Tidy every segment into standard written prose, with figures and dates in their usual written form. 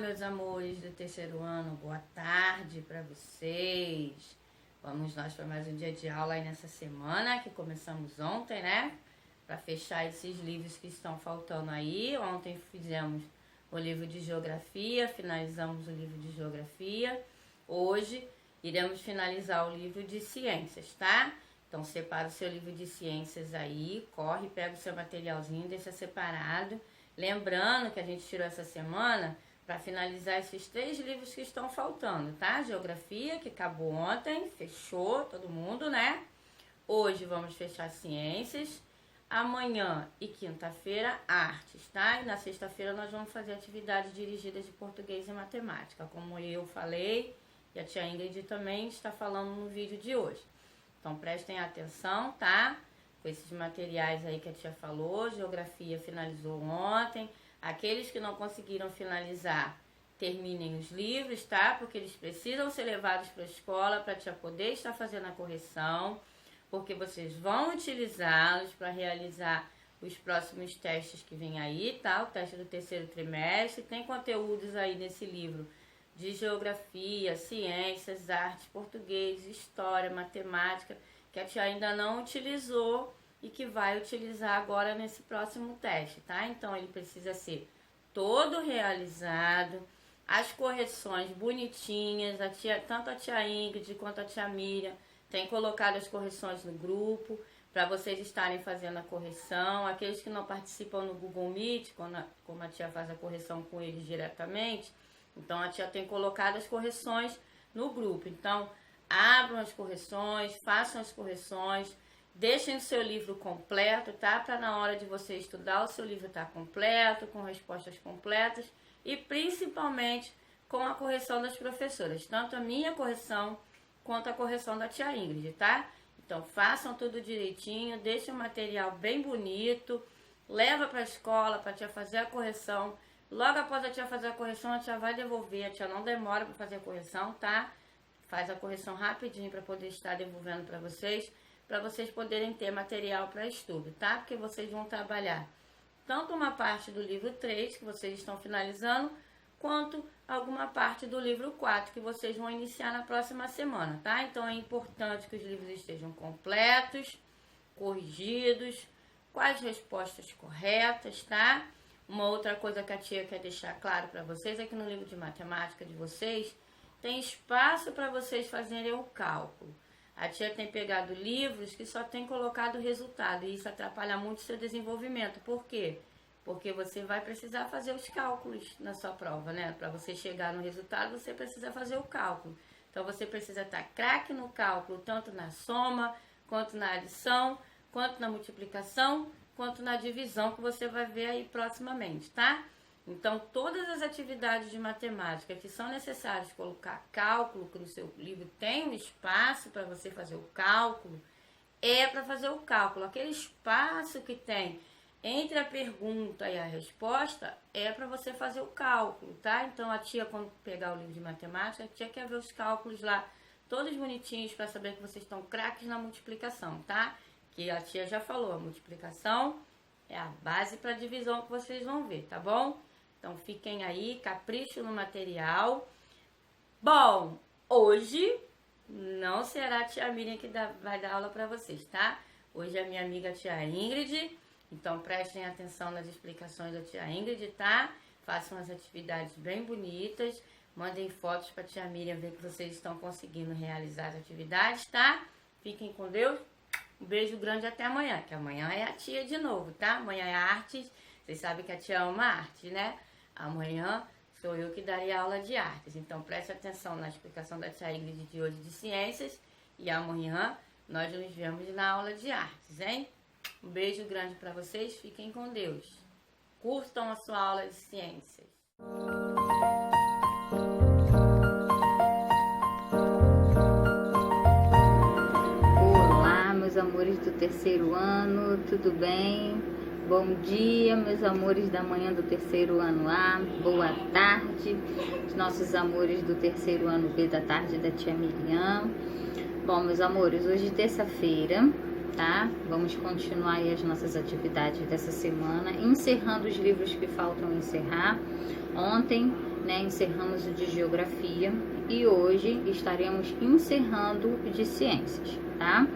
meus amores do terceiro ano, boa tarde para vocês. Vamos nós para mais um dia de aula aí nessa semana, que começamos ontem, né? Para fechar esses livros que estão faltando aí. Ontem fizemos o livro de geografia, finalizamos o livro de geografia. Hoje iremos finalizar o livro de ciências, tá? Então separa o seu livro de ciências aí, corre, pega o seu materialzinho, deixa separado. Lembrando que a gente tirou essa semana para finalizar esses 3 livros que estão faltando, tá? Geografia, que acabou ontem, fechou todo mundo, né? Hoje vamos fechar ciências. Amanhã e quinta-feira, artes, tá? E na sexta-feira nós vamos fazer atividades dirigidas de português e matemática, como eu falei, e a tia Ingrid também está falando no vídeo de hoje. Então prestem atenção, tá? Com esses materiais aí que a tia falou. Geografia finalizou ontem. Aqueles que não conseguiram finalizar, terminem os livros, tá? Porque eles precisam ser levados para a escola para a tia poder estar fazendo a correção, porque vocês vão utilizá-los para realizar os próximos testes que vem aí, tá? O teste do terceiro trimestre. Tem conteúdos aí nesse livro de geografia, ciências, artes, português, história, matemática, que a tia ainda não utilizou e que vai utilizar agora nesse próximo teste, tá? Então ele precisa ser todo realizado, as correções bonitinhas, tanto a tia Ingrid quanto a tia Miriam tem colocado as correções no grupo para vocês estarem fazendo a correção. Aqueles que não participam no Google Meet, como a tia faz a correção com eles diretamente, então a tia tem colocado as correções no grupo. Então abram as correções, façam as correções, deixem o seu livro completo, tá? Para na hora de você estudar, o seu livro estar completo, com respostas completas e principalmente com a correção das professoras, tanto a minha correção quanto a correção da tia Ingrid, tá? Então façam tudo direitinho, deixem o material bem bonito, leva para a escola para a tia fazer a correção. Logo após a tia fazer a correção, a tia vai devolver, a tia não demora para fazer a correção, tá? Faz a correção rapidinho para poder estar devolvendo para vocês poderem ter material para estudo, tá? Porque vocês vão trabalhar tanto uma parte do livro 3, que vocês estão finalizando, quanto alguma parte do livro 4, que vocês vão iniciar na próxima semana, tá? Então é importante que os livros estejam completos, corrigidos, com as respostas corretas, tá? Uma outra coisa que a tia quer deixar claro para vocês é que no livro de matemática de vocês tem espaço para vocês fazerem o cálculo. A tia tem pegado livros que só tem colocado o resultado e isso atrapalha muito o seu desenvolvimento. Por quê? Porque você vai precisar fazer os cálculos na sua prova, né? Para você chegar no resultado, você precisa fazer o cálculo. Então você precisa estar craque no cálculo, tanto na soma, quanto na adição, quanto na multiplicação, quanto na divisão, que você vai ver aí proximamente, tá? Então, todas as atividades de matemática que são necessárias colocar cálculo, que no seu livro tem um espaço para você fazer o cálculo, é para fazer o cálculo. Aquele espaço que tem entre a pergunta e a resposta é para você fazer o cálculo, tá? Então, a tia, quando pegar o livro de matemática, a tia quer ver os cálculos lá, todos bonitinhos, para saber que vocês estão craques na multiplicação, tá? Que a tia já falou, a multiplicação é a base para a divisão que vocês vão ver, tá bom? Então fiquem aí, capricho no material. Bom, hoje não será a tia Miriam que vai dar aula para vocês, tá? Hoje é a minha amiga tia Ingrid, então prestem atenção nas explicações da tia Ingrid, tá? Façam as atividades bem bonitas, mandem fotos para a tia Miriam ver que vocês estão conseguindo realizar as atividades, tá? Fiquem com Deus. Um beijo grande até amanhã, que amanhã é a tia de novo, tá? Amanhã é artes. Vocês sabem que a tia ama arte, né? Amanhã sou eu que darei aula de artes. Então preste atenção na explicação da tia Ingrid de hoje de ciências. E amanhã nós nos vemos na aula de artes, hein? Um beijo grande para vocês. Fiquem com Deus. Curtam a sua aula de ciências. Meus amores do terceiro ano, tudo bem? Bom dia, meus amores da manhã do terceiro ano A, boa tarde, os nossos amores do terceiro ano B da tarde da tia Miriam. Bom, meus amores, hoje terça-feira, tá? Vamos continuar aí as nossas atividades dessa semana, encerrando os livros que faltam encerrar. Ontem né, encerramos o de Geografia e hoje estaremos encerrando o de Ciências, tá?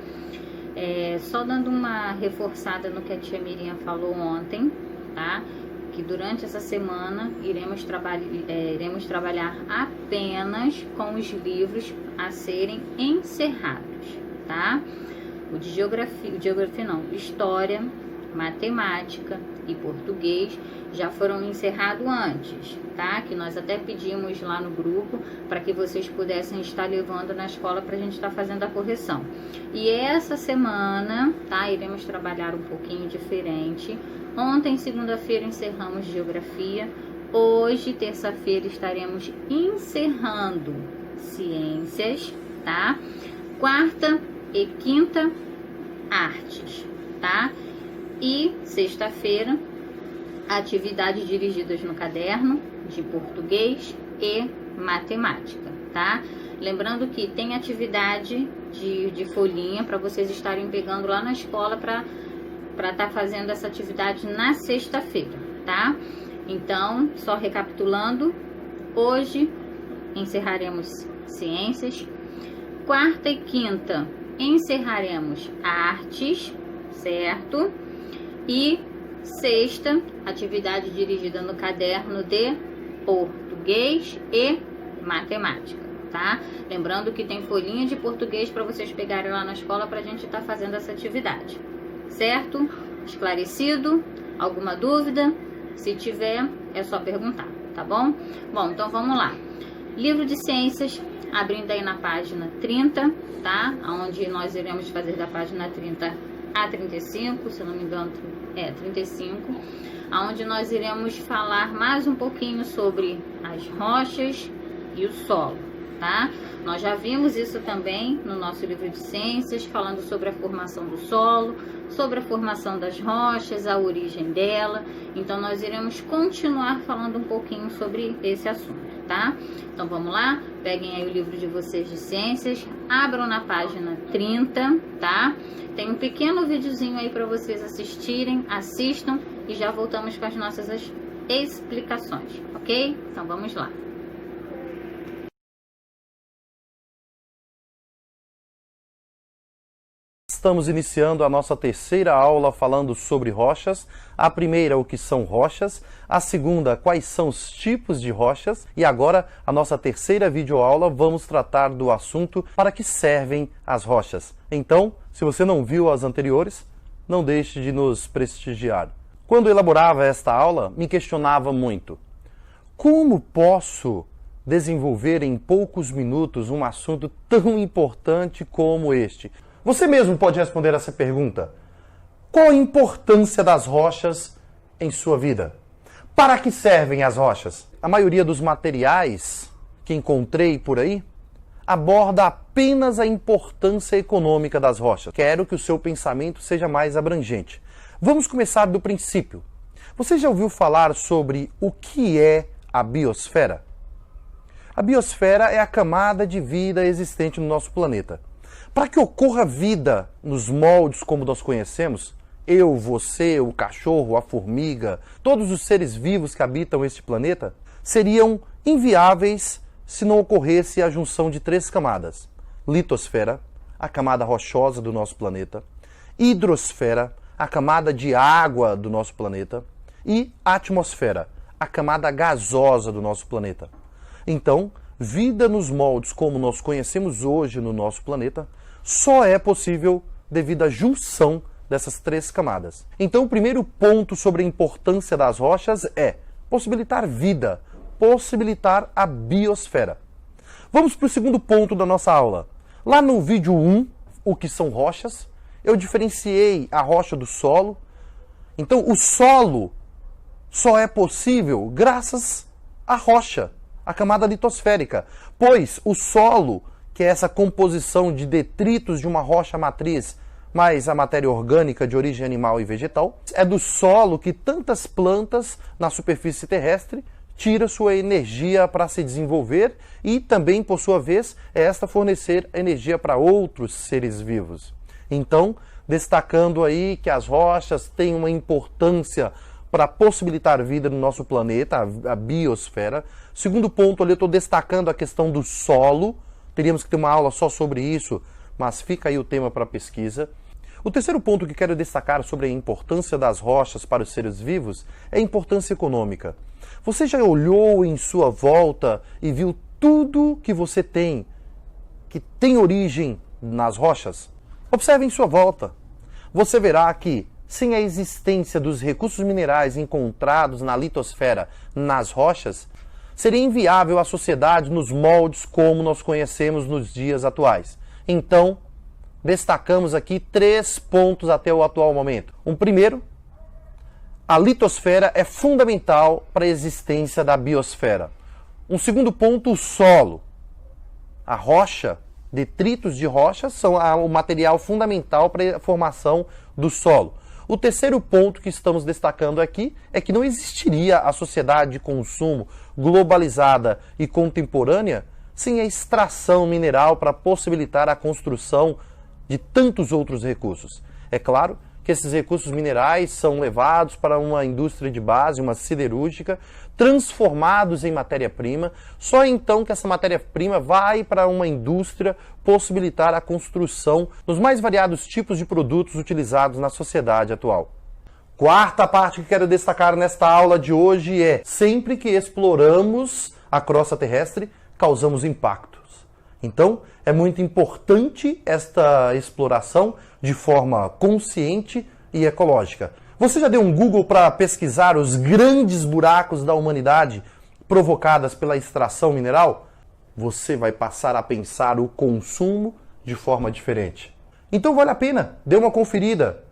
Só dando uma reforçada no que a tia Miriam falou ontem, tá? Que durante essa semana iremos trabalhar apenas com os livros a serem encerrados, tá? O de geografia não, História, Matemática e Português já foram encerrados antes, tá? Que nós até pedimos lá no grupo para que vocês pudessem estar levando na escola para a gente estar fazendo a correção. E essa semana, tá? Iremos trabalhar um pouquinho diferente. Ontem, segunda-feira, encerramos Geografia. Hoje, terça-feira, estaremos encerrando Ciências, tá? Quarta e quinta, Artes, tá? E sexta-feira, atividades dirigidas no caderno de Português e Matemática, tá? Lembrando que tem atividade de folhinha para vocês estarem pegando lá na escola para estar fazendo essa atividade na sexta-feira, tá? Então, só recapitulando, hoje encerraremos Ciências, quarta e quinta encerraremos Artes, certo? E sexta, atividade dirigida no caderno de Português e Matemática, tá? Lembrando que tem folhinha de português para vocês pegarem lá na escola para a gente estar fazendo essa atividade, certo? Esclarecido? Alguma dúvida? Se tiver, é só perguntar, tá bom? Bom, então vamos lá. Livro de Ciências, abrindo aí na página 30, tá? Onde nós iremos fazer da página 30 a 35, se eu não me engano, 35, onde nós iremos falar mais um pouquinho sobre as rochas e o solo, tá? Nós já vimos isso também no nosso livro de Ciências, falando sobre a formação do solo, sobre a formação das rochas, a origem dela. Então, nós iremos continuar falando um pouquinho sobre esse assunto, tá? Então, vamos lá? Peguem aí o livro de vocês de Ciências, abram na página 30, tá? Tem um pequeno videozinho aí para vocês assistirem, assistam e já voltamos com as nossas explicações, ok? Então, vamos lá. Estamos iniciando a nossa terceira aula falando sobre rochas. A primeira, o que são rochas. A segunda, quais são os tipos de rochas. E agora, a nossa terceira videoaula, vamos tratar do assunto para que servem as rochas. Então, se você não viu as anteriores, não deixe de nos prestigiar. Quando elaborava esta aula, me questionava muito. Como posso desenvolver em poucos minutos um assunto tão importante como este? Você mesmo pode responder essa pergunta. Qual a importância das rochas em sua vida? Para que servem as rochas? A maioria dos materiais que encontrei por aí aborda apenas a importância econômica das rochas. Quero que o seu pensamento seja mais abrangente. Vamos começar do princípio. Você já ouviu falar sobre o que é a biosfera? A biosfera é a camada de vida existente no nosso planeta. Para que ocorra vida nos moldes como nós conhecemos, eu, você, o cachorro, a formiga, todos os seres vivos que habitam este planeta, seriam inviáveis se não ocorresse a junção de três camadas. Litosfera, a camada rochosa do nosso planeta, hidrosfera, a camada de água do nosso planeta, e atmosfera, a camada gasosa do nosso planeta. Então, vida nos moldes como nós conhecemos hoje no nosso planeta só é possível devido à junção dessas três camadas. Então, o primeiro ponto sobre a importância das rochas é possibilitar vida, possibilitar a biosfera. Vamos para o segundo ponto da nossa aula. Lá no vídeo 1, o que são rochas, eu diferenciei a rocha do solo. Então, o solo só é possível graças à rocha, a camada litosférica, pois o solo, que é essa composição de detritos de uma rocha matriz, mais a matéria orgânica de origem animal e vegetal, é do solo que tantas plantas na superfície terrestre tiram sua energia para se desenvolver e também, por sua vez, é esta fornecer energia para outros seres vivos. Então, destacando aí que as rochas têm uma importância para possibilitar vida no nosso planeta, a biosfera. Segundo ponto ali, eu estou destacando a questão do solo. Teríamos que ter uma aula só sobre isso, mas fica aí o tema para pesquisa. O terceiro ponto que quero destacar sobre a importância das rochas para os seres vivos é a importância econômica. Você já olhou em sua volta e viu tudo que você tem, que tem origem nas rochas? Observe em sua volta. Você verá que, sem a existência dos recursos minerais encontrados na litosfera, nas rochas, seria inviável a sociedade nos moldes como nós conhecemos nos dias atuais. Então, destacamos aqui 3 pontos até o atual momento. Um primeiro, a litosfera é fundamental para a existência da biosfera. Um segundo ponto, o solo. A rocha, detritos de rochas são o material fundamental para a formação do solo. O terceiro ponto que estamos destacando aqui é que não existiria a sociedade de consumo globalizada e contemporânea sem a extração mineral para possibilitar a construção de tantos outros recursos. É claro que esses recursos minerais são levados para uma indústria de base, uma siderúrgica, transformados em matéria-prima, só então que essa matéria-prima vai para uma indústria possibilitar a construção dos mais variados tipos de produtos utilizados na sociedade atual. Quarta parte que quero destacar nesta aula de hoje é: sempre que exploramos a crosta terrestre, causamos impactos. Então, é muito importante esta exploração de forma consciente e ecológica. Você já deu um Google para pesquisar os grandes buracos da humanidade provocadas pela extração mineral? Você vai passar a pensar o consumo de forma diferente. Então vale a pena, dê uma conferida.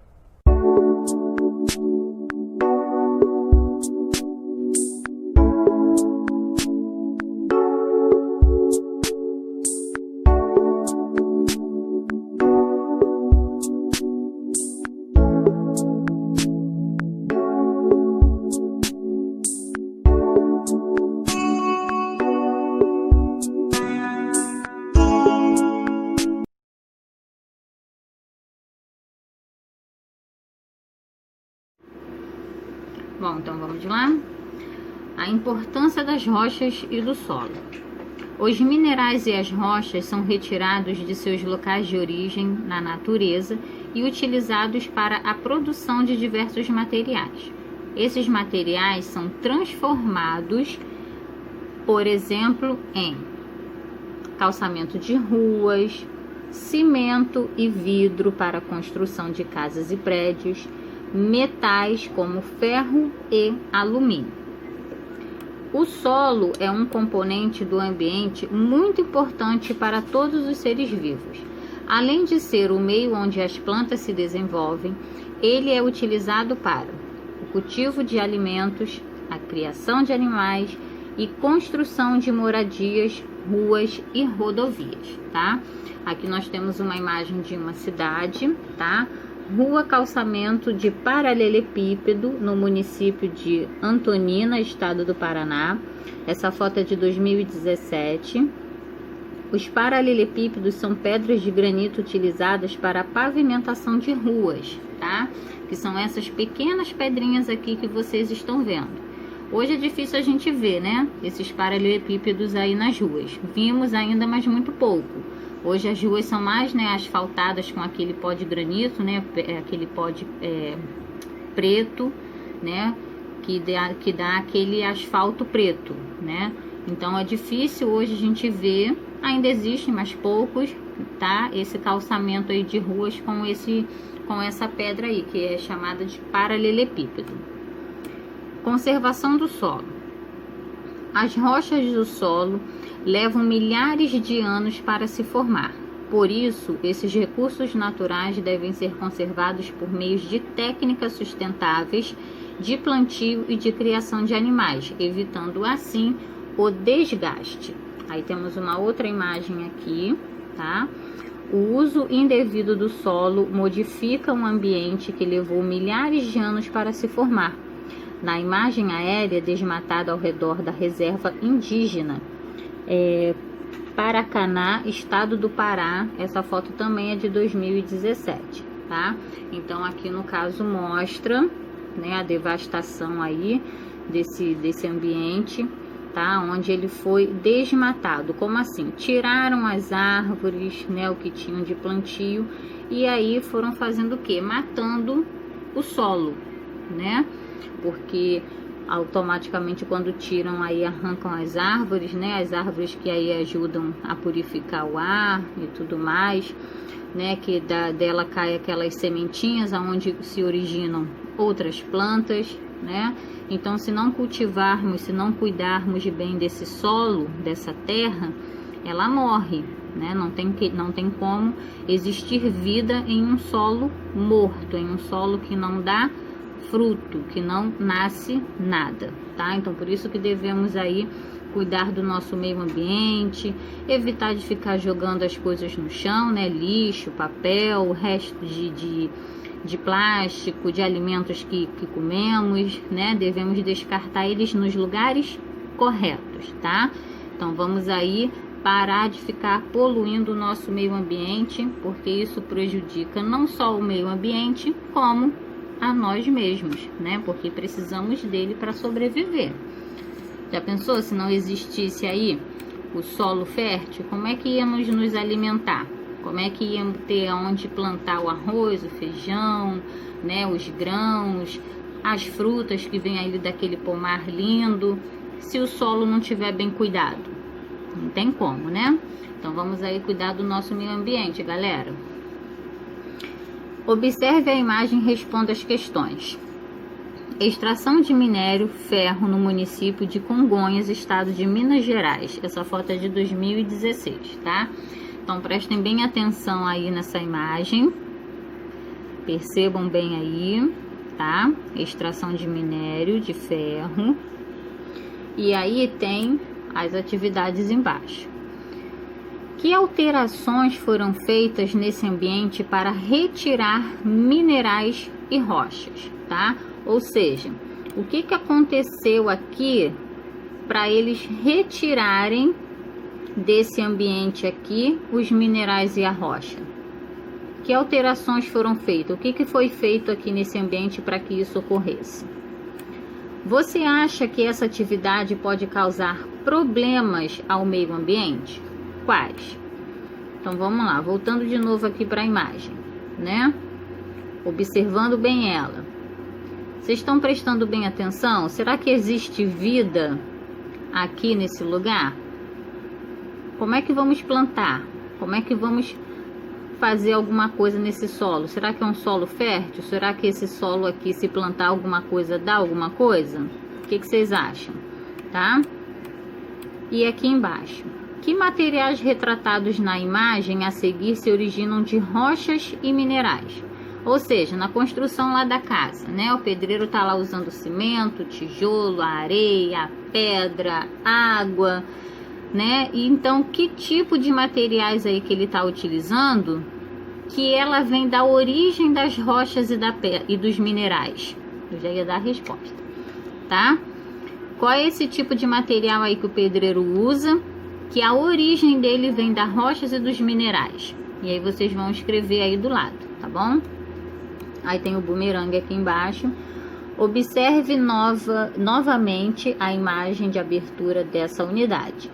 Bom, então vamos lá. A importância das rochas e do solo. Os minerais e as rochas são retirados de seus locais de origem na natureza e utilizados para a produção de diversos materiais. Esses materiais são transformados, por exemplo, em calçamento de ruas, cimento e vidro para a construção de casas e prédios, metais como ferro e alumínio. O solo é um componente do ambiente muito importante para todos os seres vivos. Além de ser o meio onde as plantas se desenvolvem, ele é utilizado para o cultivo de alimentos, a criação de animais e construção de moradias, ruas e rodovias, tá? Aqui nós temos uma imagem de uma cidade, tá? Rua Calçamento de Paralelepípedo, no município de Antonina, estado do Paraná. Essa foto é de 2017. Os paralelepípedos são pedras de granito utilizadas para a pavimentação de ruas, tá? Que são essas pequenas pedrinhas aqui que vocês estão vendo. Hoje é difícil a gente ver, né? Esses paralelepípedos aí nas ruas. Vimos ainda, mas muito pouco. Hoje as ruas são mais, né, asfaltadas com aquele pó de granito, né, aquele pó de preto, né, que dá aquele asfalto preto, né. Então é difícil hoje a gente ver, ainda existem, mas poucos, tá, esse calçamento aí de ruas com essa pedra aí, que é chamada de paralelepípedo. Conservação do solo. As rochas do solo levam milhares de anos para se formar. Por isso, esses recursos naturais devem ser conservados por meios de técnicas sustentáveis de plantio e de criação de animais, evitando assim o desgaste. Aí temos uma outra imagem aqui, tá? O uso indevido do solo modifica um ambiente que levou milhares de anos para se formar. Na imagem aérea desmatada ao redor da reserva indígena Paracaná, estado do Pará, essa foto também é de 2017, tá? Então aqui no caso mostra, né, a devastação aí desse ambiente, tá? Onde ele foi desmatado. Como assim? Tiraram as árvores, né, o que tinham de plantio, e aí foram fazendo o quê? Matando o solo, né? Porque automaticamente quando tiram aí, arrancam as árvores, né? As árvores que aí ajudam a purificar o ar e tudo mais, né? Que dela cai aquelas sementinhas aonde se originam outras plantas, né? Então, se não cultivarmos, se não cuidarmos bem desse solo, dessa terra, ela morre, né? Não tem como existir vida em um solo morto, em um solo que não dá fruto, que não nasce nada, tá? Então, por isso que devemos aí cuidar do nosso meio ambiente, evitar de ficar jogando as coisas no chão, né? Lixo, papel, o resto de plástico, de alimentos que comemos, né? Devemos descartar eles nos lugares corretos, tá? Então, vamos aí parar de ficar poluindo o nosso meio ambiente, porque isso prejudica não só o meio ambiente, como a nós mesmos, né? Porque precisamos dele para sobreviver. Já pensou se não existisse aí o solo fértil? Como é que íamos nos alimentar? Como é que íamos ter onde plantar o arroz, o feijão, né? Os grãos, as frutas que vêm ali daquele pomar lindo, se o solo não tiver bem cuidado? Não tem como, né? Então vamos aí cuidar do nosso meio ambiente, galera. Observe a imagem e responda as questões. Extração de minério ferro no município de Congonhas, estado de Minas Gerais. Essa foto é de 2016, tá? Então prestem bem atenção aí nessa imagem. Percebam bem aí, tá? Extração de minério de ferro. E aí tem as atividades embaixo. Que alterações foram feitas nesse ambiente para retirar minerais e rochas, tá? Ou seja, o que aconteceu aqui para eles retirarem desse ambiente aqui os minerais e a rocha? Que alterações foram feitas? O que foi feito aqui nesse ambiente para que isso ocorresse? Você acha que essa atividade pode causar problemas ao meio ambiente? Quais? Então vamos lá, voltando de novo aqui para a imagem, né? Observando bem ela. Vocês estão prestando bem atenção? Será que existe vida aqui nesse lugar? Como é que vamos plantar? Como é que vamos fazer alguma coisa nesse solo? Será que é um solo fértil? Será que esse solo aqui, se plantar alguma coisa, dá alguma coisa? O que vocês acham? Tá? E aqui embaixo. Que materiais retratados na imagem a seguir se originam de rochas e minerais? Ou seja, na construção lá da casa, né? O pedreiro tá lá usando cimento, tijolo, areia, pedra, água, né? E então, que tipo de materiais aí que ele tá utilizando que ela vem da origem das rochas e dos minerais? Eu já ia dar a resposta, tá? Qual é esse tipo de material aí que o pedreiro usa, que a origem dele vem das rochas e dos minerais? E aí vocês vão escrever aí do lado, tá bom? Aí tem o bumerangue aqui embaixo. Observe novamente a imagem de abertura dessa unidade.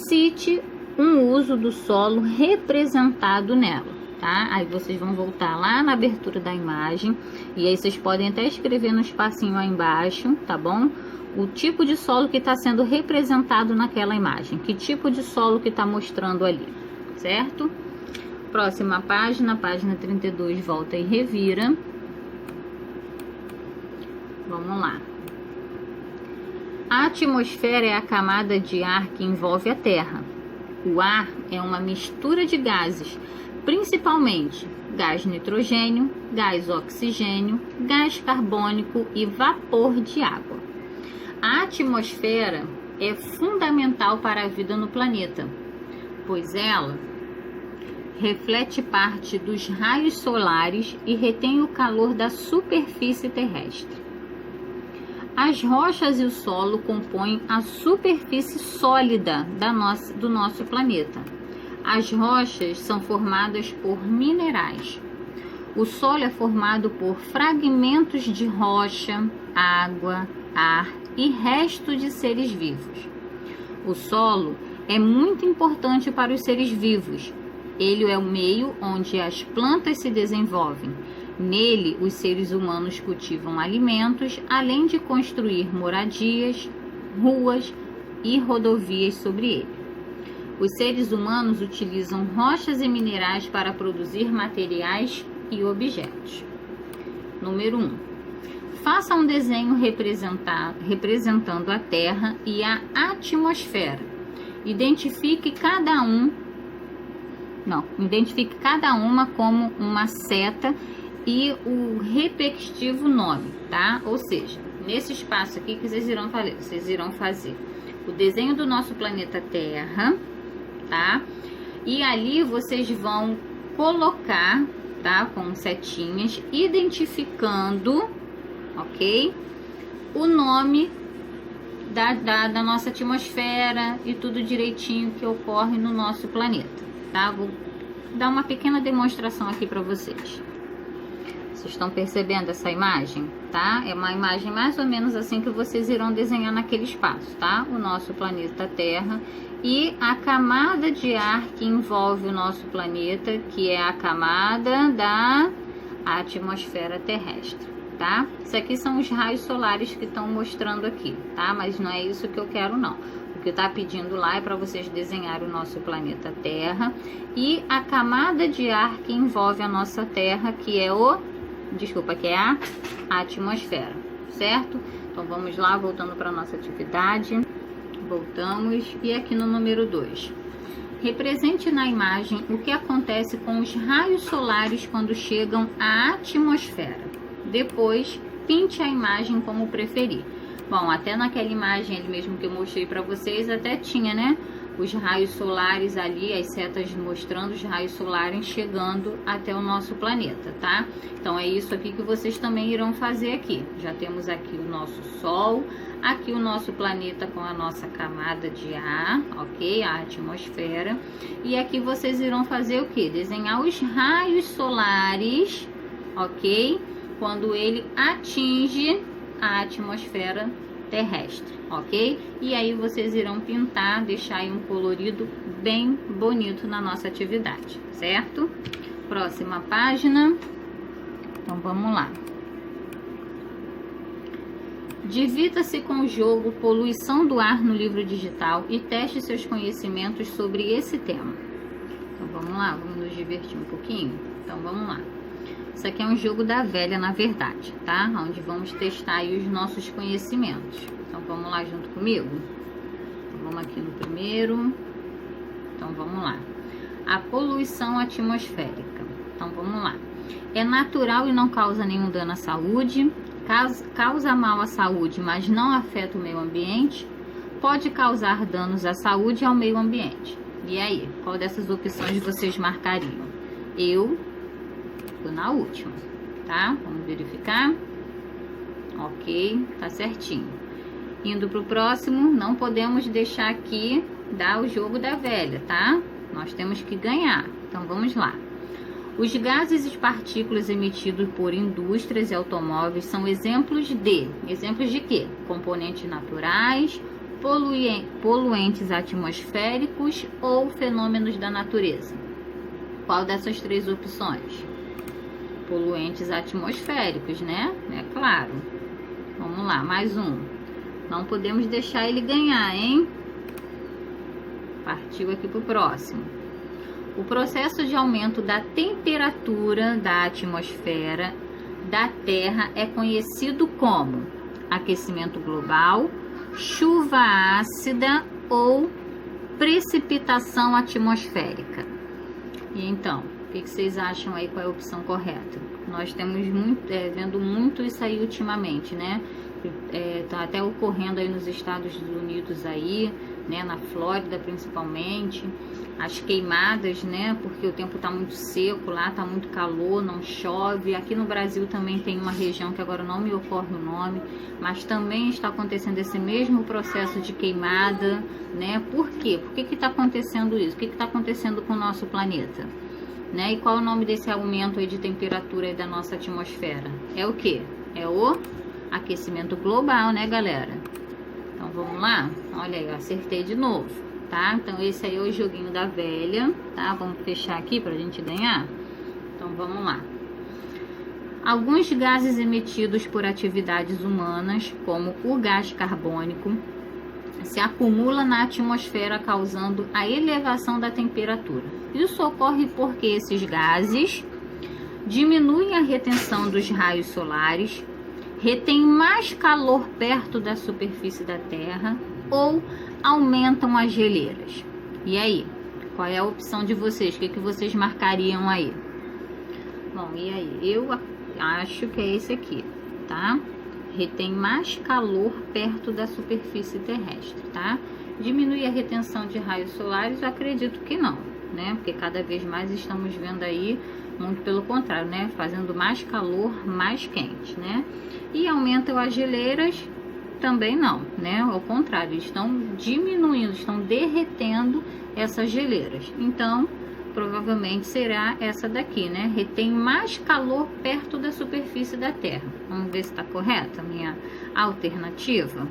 Cite um uso do solo representado nela, tá? Aí vocês vão voltar lá na abertura da imagem e aí vocês podem até escrever no espacinho aí embaixo, tá bom? O tipo de solo que está sendo representado naquela imagem. Que tipo de solo que está mostrando ali, certo? Próxima página, página 32, volta e revira. Vamos lá. A atmosfera é a camada de ar que envolve a Terra. O ar é uma mistura de gases, principalmente gás nitrogênio, gás oxigênio, gás carbônico e vapor de água. A atmosfera é fundamental para a vida no planeta, pois ela reflete parte dos raios solares e retém o calor da superfície terrestre. As rochas e o solo compõem a superfície sólida do nosso planeta. As rochas são formadas por minerais. O solo é formado por fragmentos de rocha, água, ar e resto de seres vivos. O solo é muito importante para os seres vivos. Ele é o meio onde as plantas se desenvolvem. Nele, os seres humanos cultivam alimentos, além de construir moradias, ruas e rodovias sobre ele. Os seres humanos utilizam rochas e minerais para produzir materiais e objetos. Número 1. Faça um desenho representando a Terra e a atmosfera. Identifique cada uma como uma seta e o respectivo nome, tá? Ou seja, nesse espaço aqui que vocês irão fazer o desenho do nosso planeta Terra, tá? E ali vocês vão colocar, tá? Com setinhas, identificando, ok? O nome da nossa atmosfera e tudo direitinho que ocorre no nosso planeta, tá? Vou dar uma pequena demonstração aqui para vocês. Vocês estão percebendo essa imagem, tá? É uma imagem mais ou menos assim que vocês irão desenhar naquele espaço, tá? O nosso planeta Terra e a camada de ar que envolve o nosso planeta, que é a camada da atmosfera terrestre, tá? Isso aqui são os raios solares que estão mostrando aqui, tá? Mas não é isso que eu quero, não. O que está pedindo lá é para vocês desenhar o nosso planeta Terra e a camada de ar que envolve a nossa Terra, que é a atmosfera, certo? Então vamos lá, voltando para a nossa atividade. Voltamos e aqui no número 2. Represente na imagem o que acontece com os raios solares quando chegam à atmosfera. Depois, pinte a imagem como preferir. Bom, até naquela imagem ali mesmo que eu mostrei para vocês, até tinha, né? Os raios solares ali, as setas mostrando os raios solares chegando até o nosso planeta, tá? Então é isso aqui que vocês também irão fazer aqui. Já temos aqui o nosso Sol, aqui o nosso planeta com a nossa camada de ar, ok? A atmosfera. E aqui vocês irão fazer o que? Desenhar os raios solares, ok? Quando ele atinge a atmosfera terrestre, ok? E aí vocês irão pintar, deixar aí um colorido bem bonito na nossa atividade, certo? Próxima página. Então vamos lá. Divirta-se com o jogo Poluição do Ar no livro digital e teste seus conhecimentos sobre esse tema. Então vamos lá, vamos nos divertir um pouquinho? Então vamos lá. Isso aqui é um jogo da velha, na verdade, tá? Onde vamos testar aí os nossos conhecimentos. Então vamos lá junto comigo? Então, vamos aqui no primeiro. Então vamos lá. A poluição atmosférica. Então vamos lá. É natural e não causa nenhum dano à saúde. Causa mal à saúde, mas não afeta o meio ambiente. Pode causar danos à saúde e ao meio ambiente. E aí, qual dessas opções vocês marcariam? Eu vou na última, tá? Vamos verificar. Ok, tá certinho. Indo pro próximo, não podemos deixar aqui dar o jogo da velha, tá? Nós temos que ganhar. Então vamos lá. Os gases e partículas emitidos por indústrias e automóveis são exemplos de quê? Componentes naturais, poluentes atmosféricos ou fenômenos da natureza. Qual dessas três opções? Poluentes atmosféricos, né? É claro. Vamos lá, mais um. Não podemos deixar ele ganhar, hein? Partiu aqui pro próximo. O processo de aumento da temperatura da atmosfera da Terra é conhecido como aquecimento global, chuva ácida ou precipitação atmosférica. E então, o que vocês acham aí? Qual é a opção correta? Nós temos vendo muito isso aí ultimamente, né? Tá até ocorrendo aí nos Estados Unidos aí, né? Na Flórida principalmente, as queimadas, né? Porque o tempo tá muito seco lá, tá muito calor, não chove. Aqui no Brasil também tem uma região que agora não me ocorre o nome, mas também está acontecendo esse mesmo processo de queimada, né? Por quê? Por que que tá acontecendo isso? O que que tá acontecendo com o nosso planeta? né? E qual é o nome desse aumento aí de temperatura aí da nossa atmosfera? É o que? É o aquecimento global, né, galera? Então vamos lá? Olha aí, eu acertei de novo, tá? Então esse aí é o joguinho da velha, tá? Vamos fechar aqui pra gente ganhar? Então vamos lá. Alguns gases emitidos por atividades humanas, como o gás carbônico, se acumula na atmosfera causando a elevação da temperatura. Isso ocorre porque esses gases diminuem a retenção dos raios solares, retêm mais calor perto da superfície da Terra ou aumentam as geleiras. E aí? Qual é a opção de vocês? O que vocês marcariam aí? Bom, e aí? Eu acho que é esse aqui, tá? Retém mais calor perto da superfície terrestre, tá? Diminui a retenção de raios solares? Eu acredito que não, né? Porque cada vez mais estamos vendo aí, muito pelo contrário, né? Fazendo mais calor, mais quente, né? E aumentam as geleiras? Também não, né? Ao contrário, estão diminuindo, estão derretendo essas geleiras. Então, provavelmente será essa daqui, né? Retém mais calor perto da superfície da Terra. Vamos ver se está correta a minha alternativa.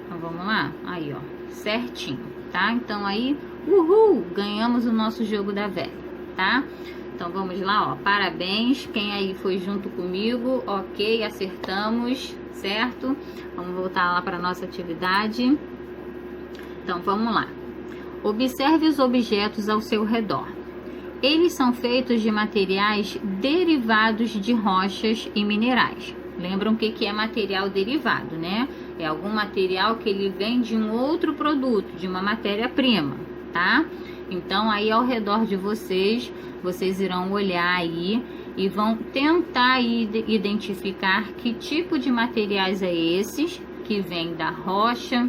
Então vamos lá? Aí, ó, certinho, tá? Então aí, uhul, ganhamos o nosso jogo da velha, tá? Então vamos lá, ó, parabéns, quem aí foi junto comigo, ok, acertamos, certo? Vamos voltar lá para nossa atividade. Então vamos lá. Observe os objetos ao seu redor. Eles são feitos de materiais derivados de rochas e minerais. Lembram o que é material derivado, né? É algum material que ele vem de um outro produto, de uma matéria-prima, tá? Então, aí ao redor de vocês, vocês irão olhar aí e vão tentar identificar que tipo de materiais é esses que vem da rocha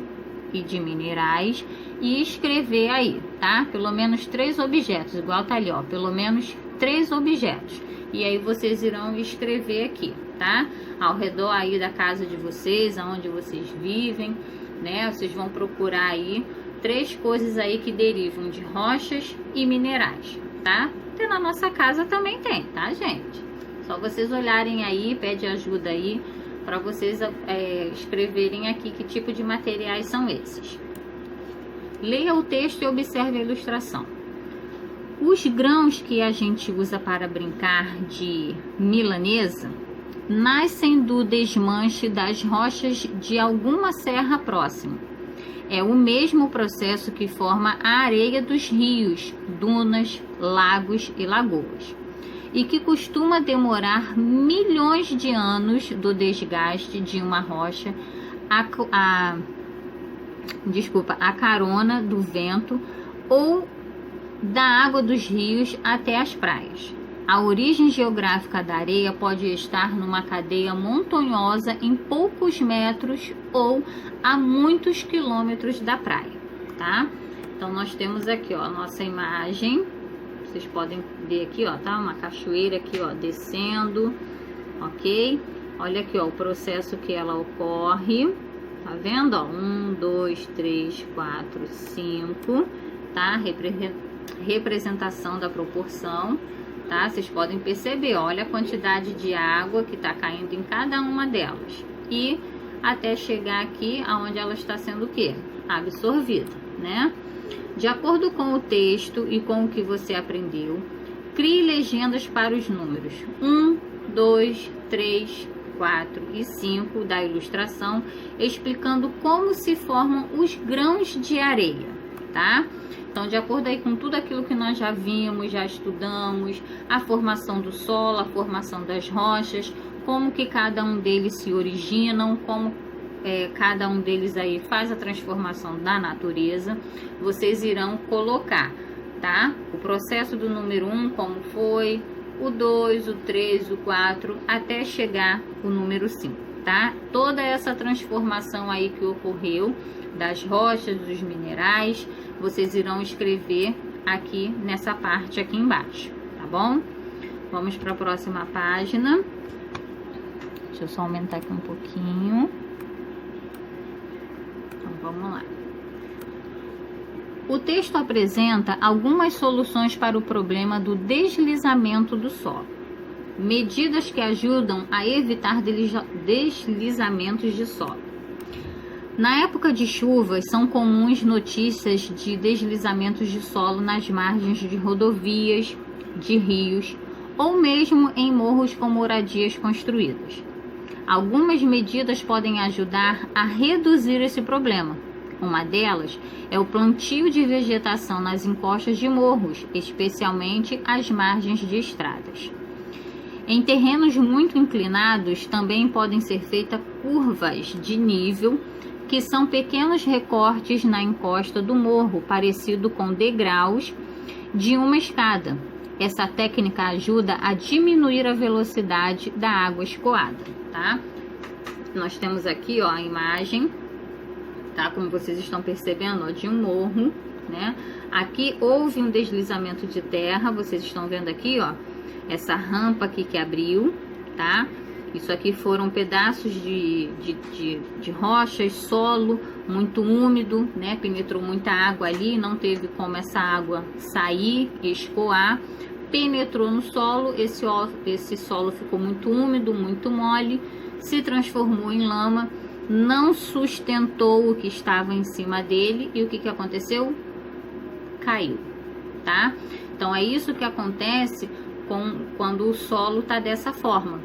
e de minerais e escrever aí, tá? Pelo menos 3 objetos, igual tá ali, ó, pelo menos 3 objetos. E aí vocês irão escrever aqui, tá? Ao redor aí da casa de vocês, aonde vocês vivem, né? Vocês vão procurar aí 3 coisas aí que derivam de rochas e minerais, tá? Até na nossa casa também tem, tá, gente? Só vocês olharem aí, pede ajuda aí para vocês escreverem aqui que tipo de materiais são esses. Leia o texto e observe a ilustração. Os grãos que a gente usa para brincar de milanesa nascem do desmanche das rochas de alguma serra próxima. É o mesmo processo que forma a areia dos rios, dunas, lagos e lagoas, e que costuma demorar milhões de anos do desgaste de uma rocha a carona do vento ou da água dos rios até as praias. A origem geográfica da areia pode estar numa cadeia montanhosa em poucos metros ou a muitos quilômetros da praia, tá? Então nós temos aqui, ó, a nossa imagem. Vocês podem ver aqui, ó, tá? Uma cachoeira aqui, ó, descendo, ok? Olha aqui, ó, o processo que ela ocorre. Tá vendo, ó? 1, 2, 3, 4, 5, tá? Representação da proporção, tá? Vocês podem perceber, olha a quantidade de água que tá caindo em cada uma delas. E até chegar aqui, aonde ela está sendo o quê? Absorvida, né? De acordo com o texto e com o que você aprendeu, crie legendas para os números 1, 2, 3, 4 e 5 da ilustração, explicando como se formam os grãos de areia, tá? Então, de acordo aí com tudo aquilo que nós já vimos, já estudamos, a formação do solo, a formação das rochas, como que cada um deles se originam, como cada um deles aí faz a transformação da natureza, vocês irão colocar, tá? O processo do número 1, como foi, o 2, o 3, o 4, até chegar o número 5, tá? Toda essa transformação aí que ocorreu das rochas, dos minerais, vocês irão escrever aqui nessa parte aqui embaixo, tá bom? Vamos para a próxima página. Deixa eu só aumentar aqui um pouquinho. Então, vamos lá. O texto apresenta algumas soluções para o problema do deslizamento do solo. Medidas que ajudam a evitar deslizamentos de solo. Na época de chuvas, são comuns notícias de deslizamentos de solo nas margens de rodovias, de rios ou mesmo em morros com moradias construídas. Algumas medidas podem ajudar a reduzir esse problema. Uma delas é o plantio de vegetação nas encostas de morros, especialmente às margens de estradas. Em terrenos muito inclinados, também podem ser feitas curvas de nível, que são pequenos recortes na encosta do morro, parecido com degraus de uma escada. Essa técnica ajuda a diminuir a velocidade da água escoada, tá? Nós temos aqui, ó, a imagem, tá? Como vocês estão percebendo, ó, de um morro, né? Aqui houve um deslizamento de terra, vocês estão vendo aqui, ó, essa rampa aqui que abriu, tá? Isso aqui foram pedaços de rochas, solo muito úmido, né? Penetrou muita água ali, não teve como essa água sair, escoar. Penetrou no solo, esse solo ficou muito úmido, muito mole, se transformou em lama, não sustentou o que estava em cima dele e o que aconteceu? Caiu, tá? Então é isso que acontece quando o solo está dessa forma,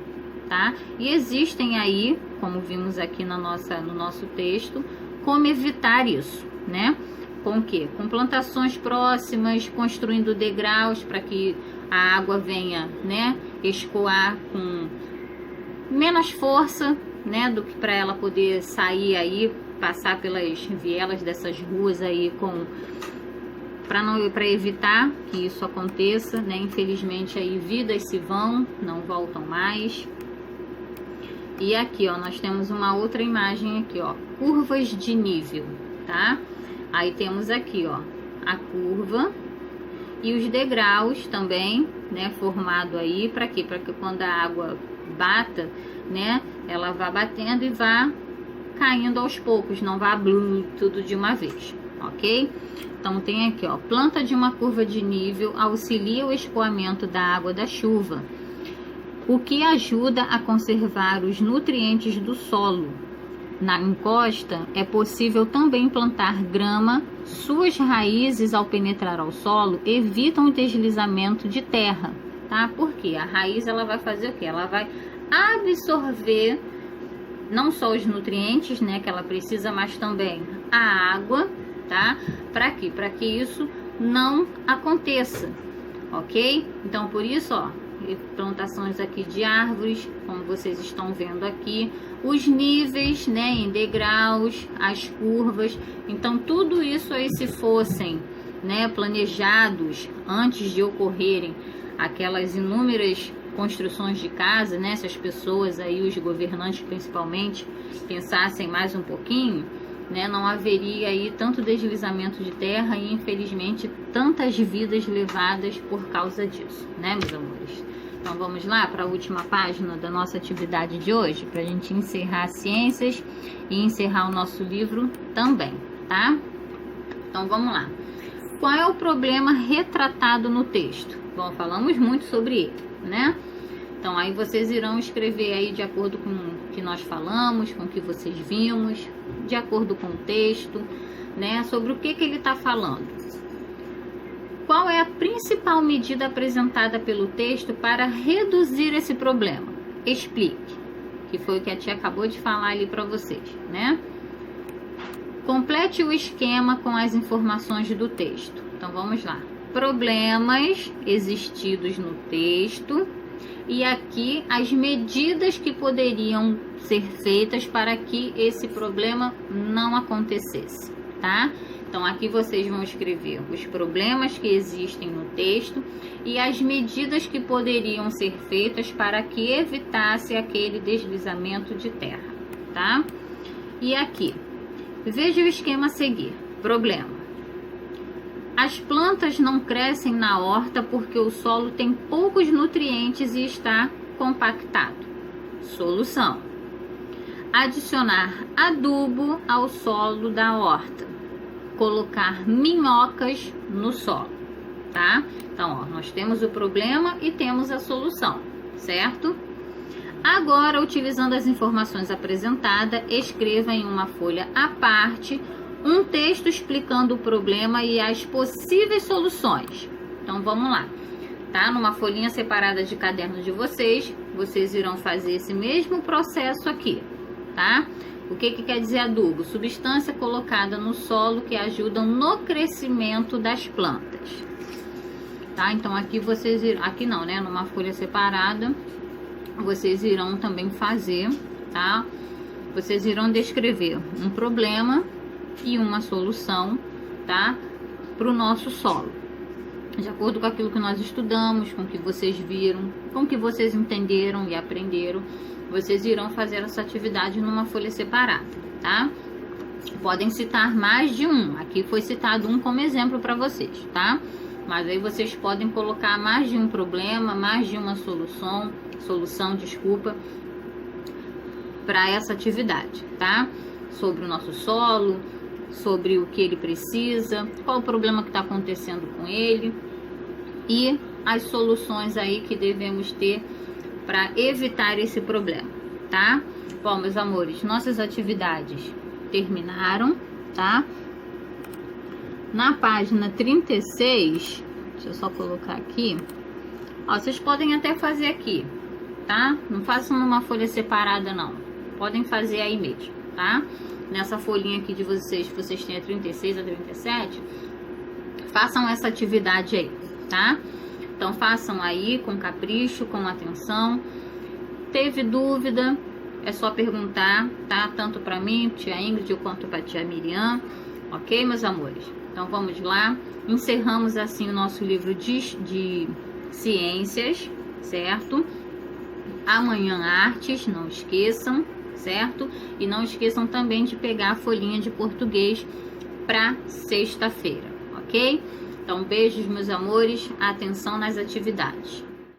tá? E existem aí, como vimos aqui no nosso texto, como evitar isso, né? Com o quê? Com plantações próximas, construindo degraus para que a água venha, né, escoar com menos força, né, do que para ela poder sair aí, passar pelas vielas dessas ruas aí para evitar que isso aconteça, né? Infelizmente aí vidas se vão, não voltam mais. E aqui, ó, nós temos uma outra imagem aqui, ó, curvas de nível, tá? Aí temos aqui, ó, a curva e os degraus também, né, formado aí para quê? Para que quando a água bata, né, ela vá batendo e vá caindo aos poucos, não vá tudo de uma vez, ok? Então tem aqui, ó, planta de uma curva de nível auxilia o escoamento da água da chuva, o que ajuda a conservar os nutrientes do solo. Na encosta, é possível também plantar grama. Suas raízes, ao penetrar ao solo, evitam o deslizamento de terra, tá? Porque a raiz, ela vai fazer o quê? Ela vai absorver não só os nutrientes, né, que ela precisa, mas também a água, tá? Para quê? Para que isso não aconteça, ok? Então, por isso, ó, plantações aqui de árvores, como vocês estão vendo aqui, os níveis, né, em degraus, as curvas. Então tudo isso aí, se fossem, né, planejados antes de ocorrerem aquelas inúmeras construções de casa, né, se as pessoas aí, os governantes principalmente, pensassem mais um pouquinho, né, não haveria aí tanto deslizamento de terra e infelizmente tantas vidas levadas por causa disso, né, meus amores? Então vamos lá para a última página da nossa atividade de hoje, para a gente encerrar as ciências e encerrar o nosso livro também, tá? Então vamos lá. Qual é o problema retratado no texto? Bom, falamos muito sobre ele, né? Então aí vocês irão escrever aí de acordo com o que nós falamos, com o que vocês vimos, de acordo com o texto, né? Sobre o que ele está falando. Qual é a principal medida apresentada pelo texto para reduzir esse problema? Explique, que foi o que a tia acabou de falar ali para vocês, né? Complete o esquema com as informações do texto. Então vamos lá. Problemas existidos no texto e aqui as medidas que poderiam ser feitas para que esse problema não acontecesse, tá? Então aqui vocês vão escrever os problemas que existem no texto e as medidas que poderiam ser feitas para que evitasse aquele deslizamento de terra, tá? E aqui, veja o esquema a seguir. Problema: as plantas não crescem na horta porque o solo tem poucos nutrientes e está compactado. Solução: adicionar adubo ao solo da horta. colocar minhocas no solo, tá? Então, ó, nós temos o problema e temos a solução, certo? Agora, utilizando as informações apresentadas, escreva em uma folha à parte um texto explicando o problema e as possíveis soluções. Então, vamos lá, tá? Numa folhinha separada de caderno de vocês, vocês irão fazer esse mesmo processo aqui, tá? O que quer dizer adubo? Substância colocada no solo que ajudam no crescimento das plantas, tá? Então, aqui vocês irão, aqui não, né? Numa folha separada, vocês irão também fazer, tá? Vocês irão descrever um problema e uma solução, tá? Para o nosso solo, de acordo com aquilo que nós estudamos, com o que vocês viram, com o que vocês entenderam e aprenderam, vocês irão fazer essa atividade numa folha separada, tá? Podem citar mais de um, aqui foi citado um como exemplo para vocês, tá? Mas aí vocês podem colocar mais de um problema, mais de uma solução, desculpa, para essa atividade, tá? Sobre o nosso solo, sobre o que ele precisa, qual o problema que está acontecendo com ele e as soluções aí que devemos ter para evitar esse problema, tá? Bom, meus amores, nossas atividades terminaram, tá? Na página 36, deixa eu só colocar aqui, ó, vocês podem até fazer aqui, tá? Não façam numa folha separada, não. Podem fazer aí mesmo, tá? Nessa folhinha aqui de vocês, que vocês têm a 36 a 37, façam essa atividade aí, tá? Então, façam aí com capricho, com atenção. Teve dúvida, é só perguntar, tá? Tanto para mim, tia Ingrid, quanto para tia Miriam, ok, meus amores? Então, vamos lá. Encerramos assim o nosso livro de ciências, certo? Amanhã, artes, não esqueçam, certo? E não esqueçam também de pegar a folhinha de português para sexta-feira, ok? Então, beijos, meus amores, atenção nas atividades.